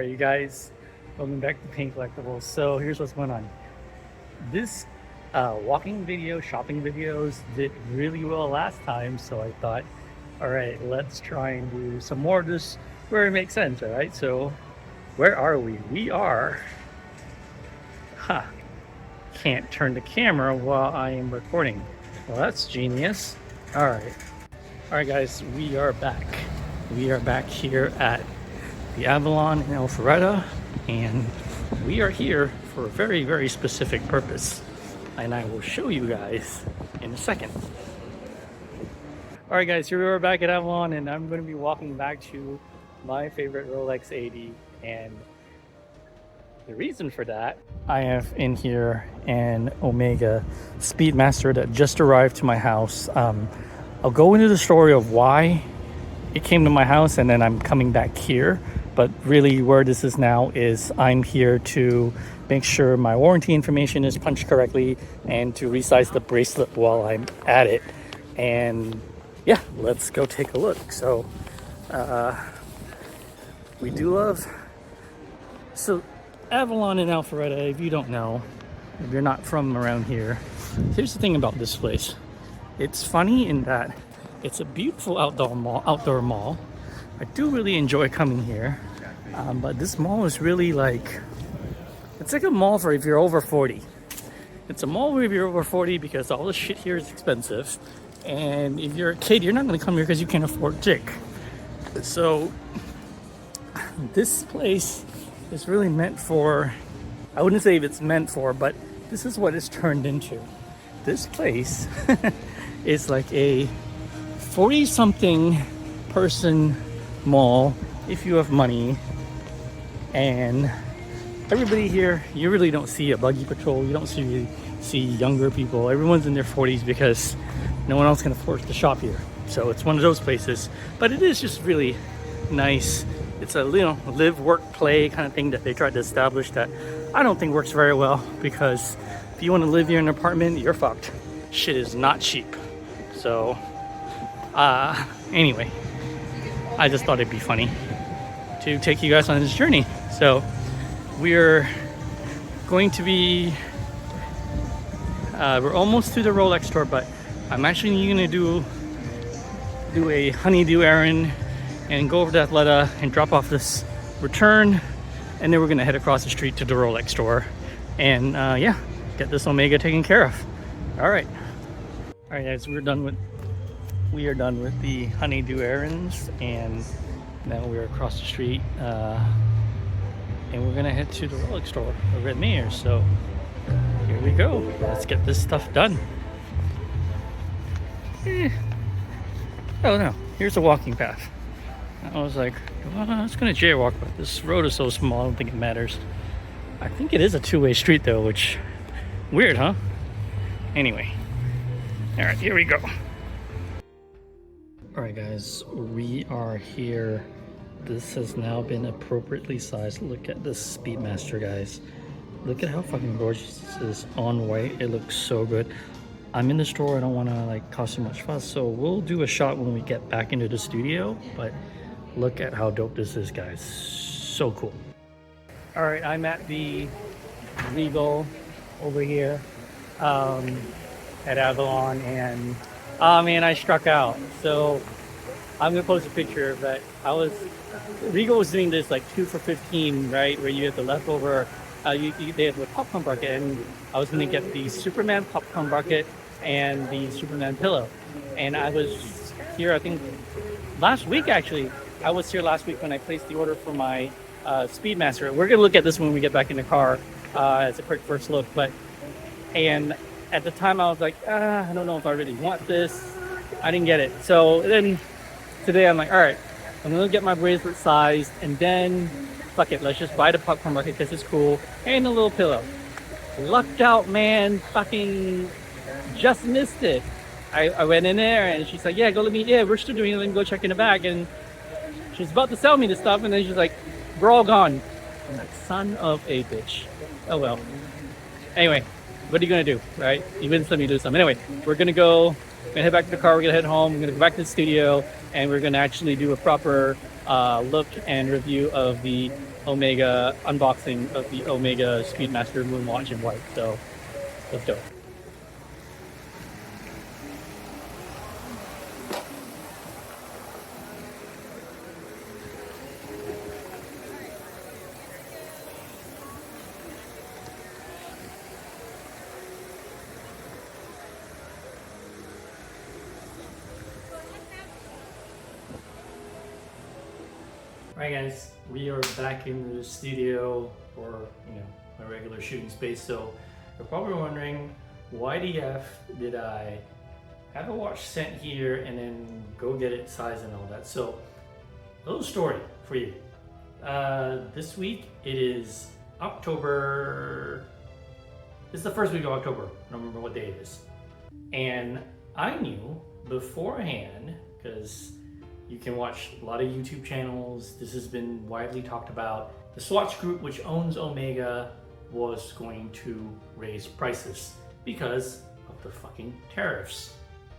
Alright, you guys, welcome back to Paint Collectibles. So here's what's going on. This walking video, shopping videos did really well last time, so I thought, alright, let's try and do some more of this where it makes sense, alright? So, where are we? We are... Can't turn the camera while I am recording. Well, that's genius. Alright. Alright guys, we are back. We are back here at the Avalon Alpharetta, and we are here for a very, very specific purpose, and I will show you guys in a second. Alright guys, here we are back at Avalon, and I'm going to be walking back to my favorite Rolex 80, and the reason for that, I have in here an Omega Speedmaster that just arrived to my house. I'll go into the story of why it came to my house, and then I'm coming back here. But really where this is now is I'm here to make sure my warranty information is punched correctly and to resize the bracelet while I'm at it. And yeah, let's go take a look. So we do love... So Avalon and Alpharetta, if you don't know, if you're not from around here, here's the thing about this place. It's funny in that it's a beautiful outdoor mall. I do really enjoy coming here, but this mall is really like, it's like a mall for if you're over 40. It's a mall where if you're over 40 because all the shit here is expensive, and if you're a kid, you're not going to come here because you can't afford dick. So this place is really meant for, I wouldn't say if it's meant for, but this is what it's turned into. This place is like a 40-something person mall if you have money, and everybody here, you really don't see a buggy patrol, you don't see younger people. Everyone's in their 40s because no one else can afford to shop here. So it's one of those places, but it is just really nice. It's a live, work, play kind of thing that they tried to establish that I don't think works very well, because if you want to live here in an apartment, you're fucked. Shit is not cheap. So anyway, I just thought it'd be funny to take you guys on this journey. So we're going to be we're almost to the Rolex store, but I'm actually going to do a honeydew errand and go over to Athleta and drop off this return, and then we're going to head across the street to the Rolex store and yeah, get this Omega taken care of. All right guys, we are done with the honeydew errands, and now we're across the street and we're gonna head to the Rolex store, the Red Mayor. So here we go, let's get this stuff done. Oh no, here's a walking path. I was like, well, I was gonna jaywalk, but this road is so small I don't think it matters. I think it is a two-way street though, which weird, huh? Anyway, all right, here we go. Alright guys, we are here. This has now been appropriately sized. Look at this Sppedmaster, guys. Look at how fucking gorgeous this is on white. It looks so good. I'm in the store, I don't want to like cause too much fuss, so we'll do a shot when we get back into the studio, but look at how dope this is, guys. So cool. Alright, I'm at the Regal over here at Avalon, and oh man, I struck out. So I'm gonna post a picture, but Regal was doing this like 2 for $15, right? Where you have the leftover, they have the popcorn bucket, and I was gonna get the Superman popcorn bucket and the Superman pillow. And I was here, I think last week actually. I was here last week when I placed the order for my Sppedmaster. We're gonna look at this when we get back in the car as a quick first look, and at the time I was like, I don't know if I really want this. I didn't get it. So then today I'm like, all right, I'm gonna get my bracelet sized, and then fuck it, let's just buy the popcorn bucket because it's cool, and a little pillow. Lucked out, man. Fucking just missed it. I went in there and she's like, yeah, we're still doing it, let me go check in the back. And she's about to sell me the stuff, and then she's like, we're all gone. I'm like, son of a bitch. Oh well. Anyway, what are you gonna do, right? You wouldn't let me do something. Anyway, we're gonna head back to the car, we're gonna head home, we're gonna go back to the studio, and we're going to actually do a proper look and review of the Omega unboxing of the Omega Speedmaster Moonwatch in white. So let's go. Alright guys, we are back in the studio, or my regular shooting space. So you're probably wondering, why the F did I have a watch sent here and then go get it sized and all that? So a little story for you. This week it is October, it's the first week of October, I don't remember what day it is. And I knew beforehand, because you can watch a lot of YouTube channels, this has been widely talked about, the Swatch Group, which owns Omega, was going to raise prices because of the fucking tariffs.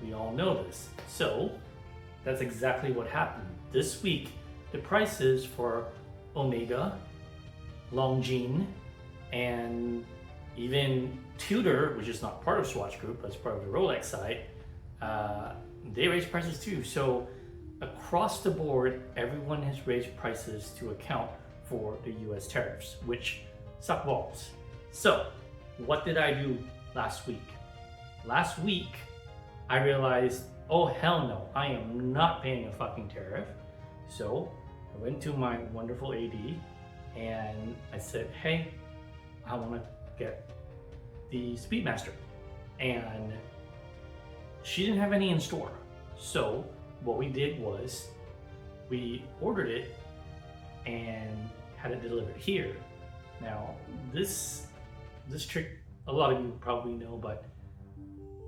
We all know this. So that's exactly what happened. This week, the prices for Omega, Longines, and even Tudor, which is not part of Swatch Group, but it's part of the Rolex side, they raised prices too. So across the board, everyone has raised prices to account for the US tariffs, which suck balls. So what did I do last week? Last week, I realized, oh hell no, I am not paying a fucking tariff. So I went to my wonderful AD and I said, hey, I want to get the Sppedmaster. And she didn't have any in store. So what we did was we ordered it and had it delivered here. Now this trick a lot of you probably know, but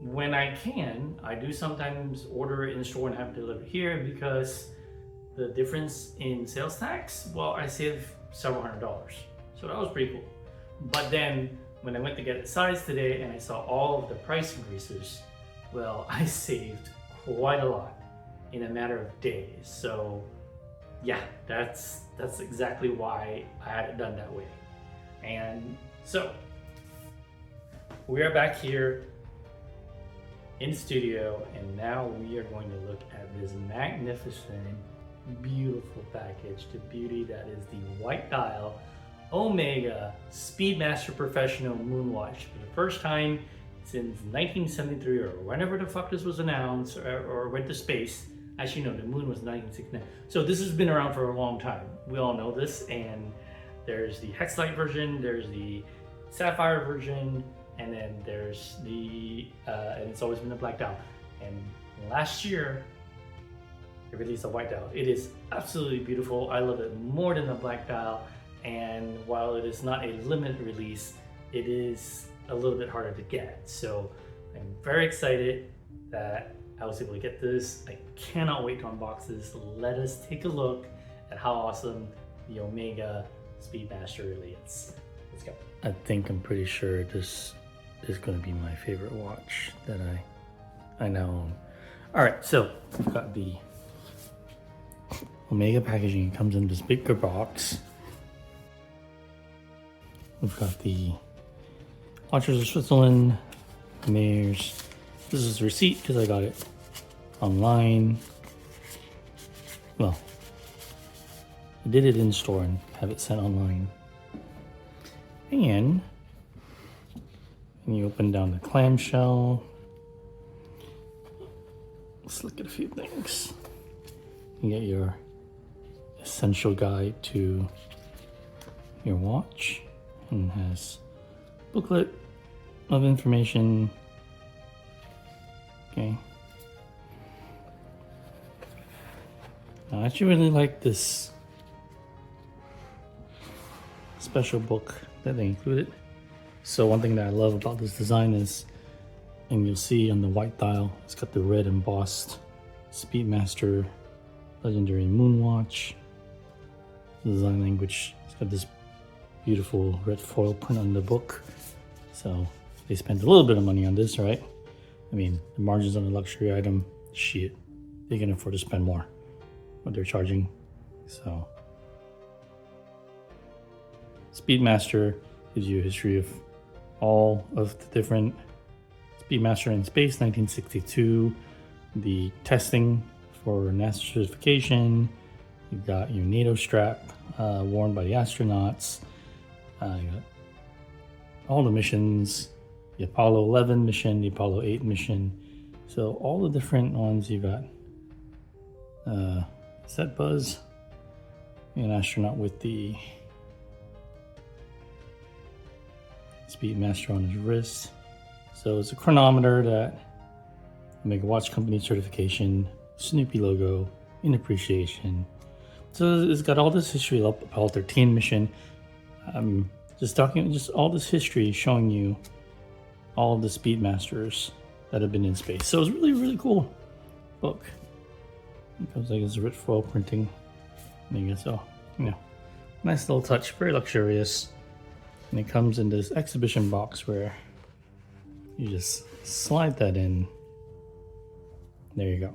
when I can, I do sometimes order it in store and have it delivered here, because the difference in sales tax, well, I save several $100s. So that was pretty cool. But then when I went to get it sized today and I saw all of the price increases, well, I saved quite a lot in a matter of days. So yeah, that's exactly why I had it done that way. And so we are back here in studio, and now we are going to look at this magnificent, beautiful package, the beauty that is the white dial Omega Speedmaster Professional Moonwatch. For the first time since 1973, or whenever the fuck this was announced, or went to space. Actually, no, the moon was 1969. So this has been around for a long time. We all know this, and there's the Hexlite version, there's the Sapphire version, and then there's the, and it's always been the black dial. And last year, they released a white dial. It is absolutely beautiful. I love it more than the black dial. And while it is not a limited release, it is a little bit harder to get. So I'm very excited that I was able to get this. I cannot wait to unbox this. Let us take a look at how awesome the Omega Speedmaster really is. Let's go. I think I'm pretty sure this is going to be my favorite watch that I now own. All right, so we've got the Omega packaging. It comes in this bigger box. We've got the Watches of Switzerland, Mayors. This is the receipt because I got it online. Well, I did it in store and have it sent online. And you open down the clamshell. Let's look at a few things. You get your essential guide to your watch, and has booklet of information. Okay. I actually really like this special book that they included. So one thing that I love about this design is, and you'll see on the white dial, it's got the red embossed Sppedmaster Legendary Moonwatch. The design language, it's got this beautiful red foil print on the book. So they spent a little bit of money on this, right? I mean, the margins on a luxury item, shit, they can afford to spend more. what they're charging. So Sppedmaster gives you a history of all of the different Sppedmaster in space, 1962, the testing for NASA certification. You've got your NATO strap worn by the astronauts. You got all the missions, the Apollo 11 mission, the Apollo 8 mission. So all the different ones you got. Is that Buzz? An astronaut with the Sppedmaster on his wrist. So it's a chronometer that Omega Watch Company certification, Snoopy logo, in appreciation. So it's got all this history of Apollo 13 mission. Just all this history showing you all the Sppedmasters that have been in space. So it's really, really cool book. It comes like it's rich foil printing. I guess so. Nice little touch, very luxurious. And it comes in this exhibition box where you just slide that in. There you go.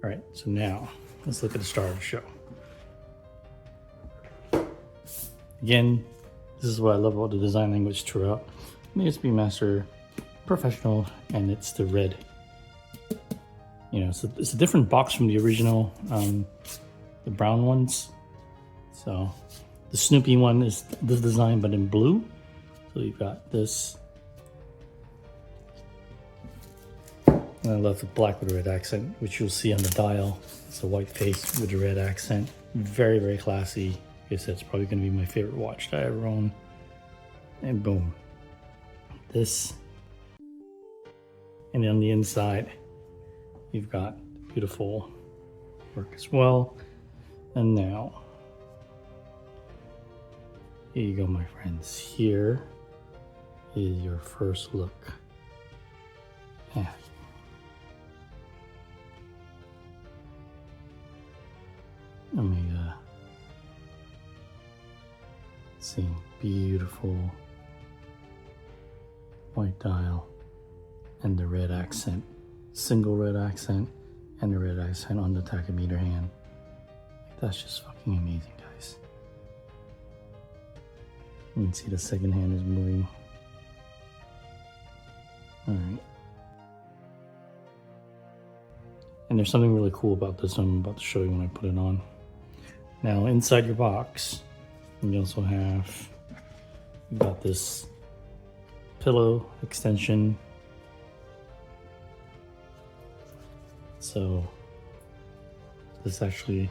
All right, so now let's look at the star of the show. Again, this is what I love about the design language throughout. Omega Speedmaster Professional, and it's the red. So it's a different box from the original, the brown ones. So the Snoopy one is this design, but in blue. So you've got this. And I love the black with a red accent, which you'll see on the dial. It's a white face with a red accent. Very, very classy. I guess that's probably going to be my favorite watch that I ever own. And boom. This. And on the inside, you've got beautiful work as well. And now, here you go, my friends. Here is your first look at Omega. See, beautiful white dial and the red accent, single red accent, and the red accent on the tachometer hand. That's just fucking amazing, guys. You can see the second hand is moving. All right. And there's something really cool about this I'm about to show you when I put it on. Now, inside your box, you also have, you've got this pillow extension. So this actually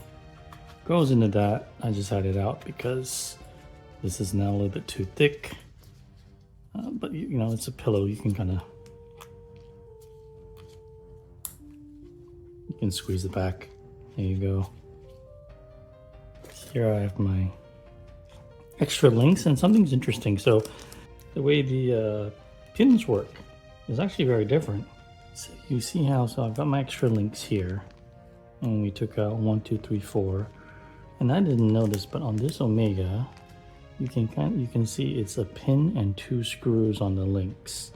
goes into that. I just had it out because this is now a little bit too thick. But it's a pillow. You can you can squeeze it back. There you go. Here I have my extra links, and something's interesting. So the way the pins work is actually very different. So you see how, so I've got my extra links here, and we took out 1, 2, 3, 4, and I didn't notice, but on this Omega, you can see it's a pin and 2 screws on the links,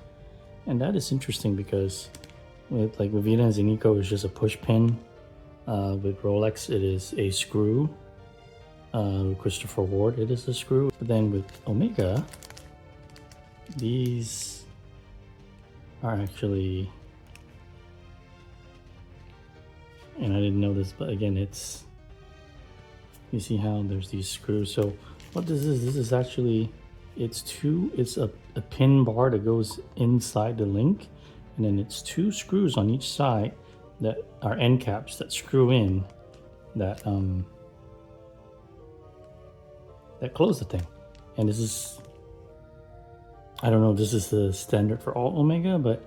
and that is interesting because with Vita and Zenico, it's just a push pin. With Rolex, it is a screw. With Christopher Ward, it is a screw. But then with Omega, these are actually, and I didn't know this, but again, you see how there's these screws. So what this is actually, it's a pin bar that goes inside the link, and then it's 2 screws on each side that are end caps that screw in that close the thing. And this is, I don't know if this is the standard for all Omega, but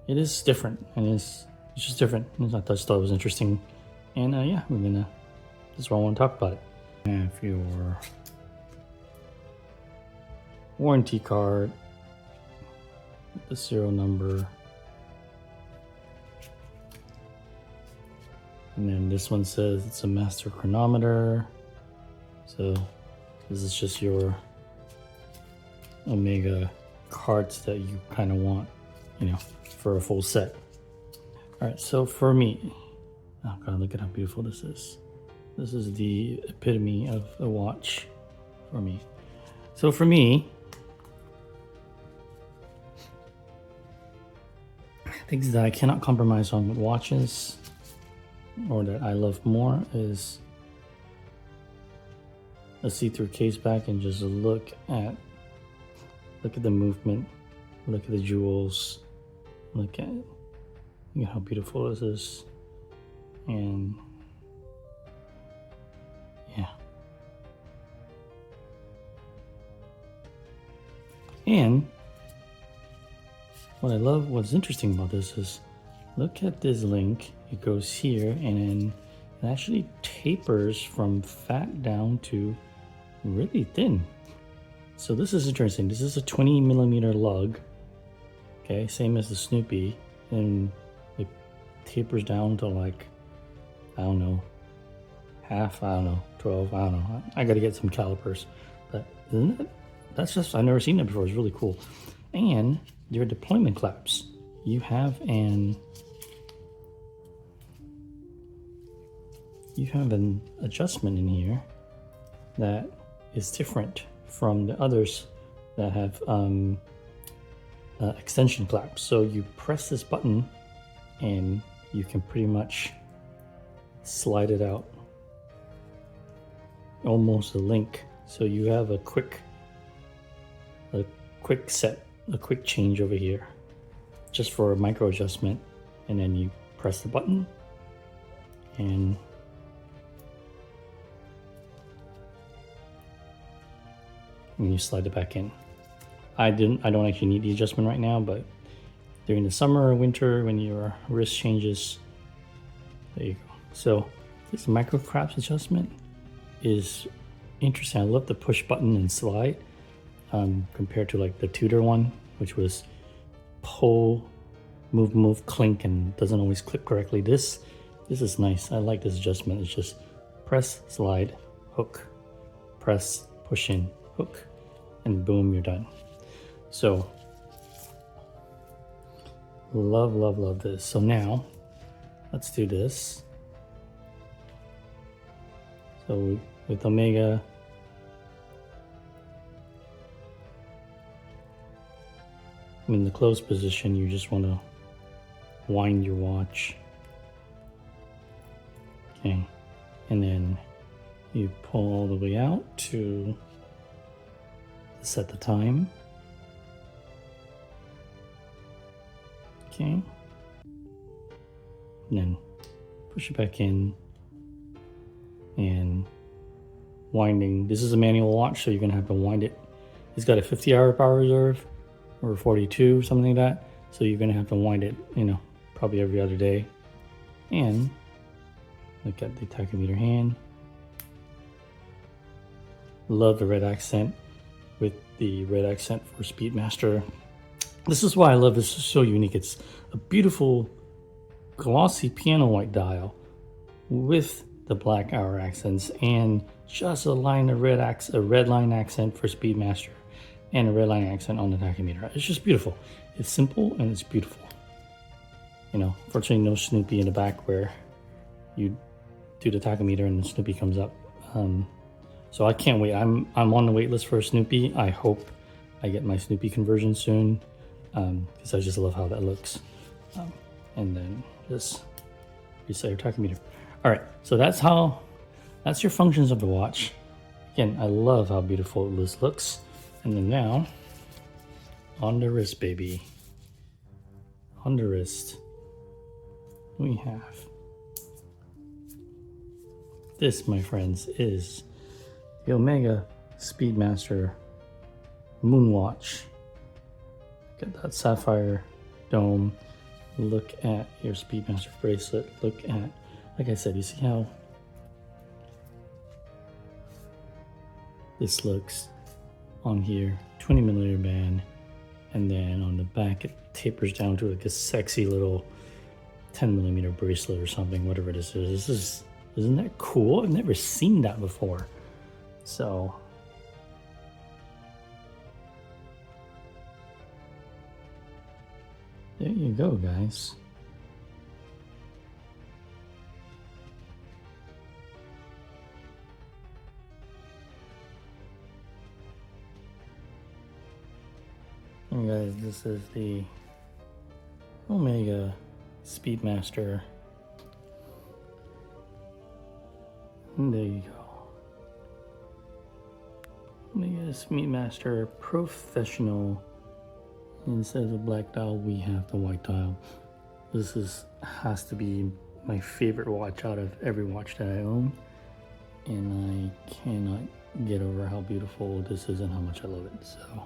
it is different, and it's just different. And I just thought it was interesting, and yeah, that's why I want to talk about it. Have your warranty card with the serial number, and then this one says it's a master chronometer. So this is just your Omega cards that you kind of want, for a full set. All right, so for me, oh God, look at how beautiful this is. This is the epitome of a watch for me. So for me, things that I cannot compromise on with watches, or that I love more, is a see-through case back and just look at the movement, look at the jewels, look at how beautiful this is, and yeah. And what I love, what's interesting about this is, look at this link. It goes here and then it actually tapers from fat down to really thin. So this is interesting. This is a 20mm lug. Okay, same as the Snoopy, and it tapers down to like, I don't know, half, I don't know, 12, I don't know. I gotta get some calipers. But isn't it? That's just, I've never seen that before. It's really cool. And your deployment claps. You have an adjustment in here that is different from the others that have extension claps. So you press this button and you can pretty much slide it out, almost a link. So you have a quick change over here, just for a micro adjustment, and then you press the button and you slide it back in. I don't actually need the adjustment right now, but during the summer or winter when your wrist changes, there you go. So this micro clasp adjustment is interesting. I love the push button and slide, compared to like the Tudor one, which was pull, move, clink, and doesn't always clip correctly. This is nice. I like this adjustment. It's just press, slide, hook, press, push in, hook, and boom, you're done. So love this. So now let's do this. So with Omega, in the closed position, you just want to wind your watch. Okay, and then you pull all the way out to set the time. Okay, and then push it back in and winding. This is a manual watch, so you're gonna have to wind it. It's got a 50-hour power reserve or 42, something like that. So you're gonna have to wind it, probably every other day. And look at the tachometer hand. Love the red accent with the red accent for Sppedmaster. This is why I love this. It's so unique. It's a beautiful glossy piano white dial with the black hour accents and just a line of red line accent for Sppedmaster and a red line accent on the tachometer. It's just beautiful. It's simple and it's beautiful. Fortunately no Snoopy in the back where you do the tachometer and the Snoopy comes up. So I can't wait. I'm on the wait list for a Snoopy. I hope I get my Snoopy conversion soon, because I just love how that looks. And then just reset your tachometer. All right, so that's your functions of the watch. Again, I love how beautiful this looks. And then now, on the wrist, baby. On the wrist, we have this, my friends, is the Omega Speedmaster moonwatch. Look at that sapphire dome. Look at your Sppedmaster bracelet. Look at, like I said, you see how this looks on here, 20mm band, and then on the back it tapers down to like a sexy little 10mm bracelet or something, whatever this is. Isn't that cool? I've never seen that before. So there you go, guys. Alright guys, this is the Omega Speedmaster. And there you go. Omega Speedmaster Professional. Instead of the black dial, we have the white dial. This has to be my favorite watch out of every watch that I own. And I cannot get over how beautiful this is and how much I love it. So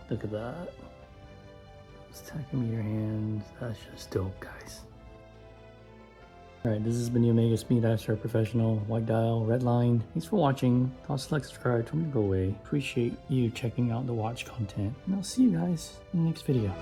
look at that. Those tachometer hands. That's just dope, guys. Alright, this has been the Omega Speedmaster Professional White Dial Red Line. Thanks for watching. Toss like, subscribe, tell me to go away. Appreciate you checking out the watch content. And I'll see you guys in the next video.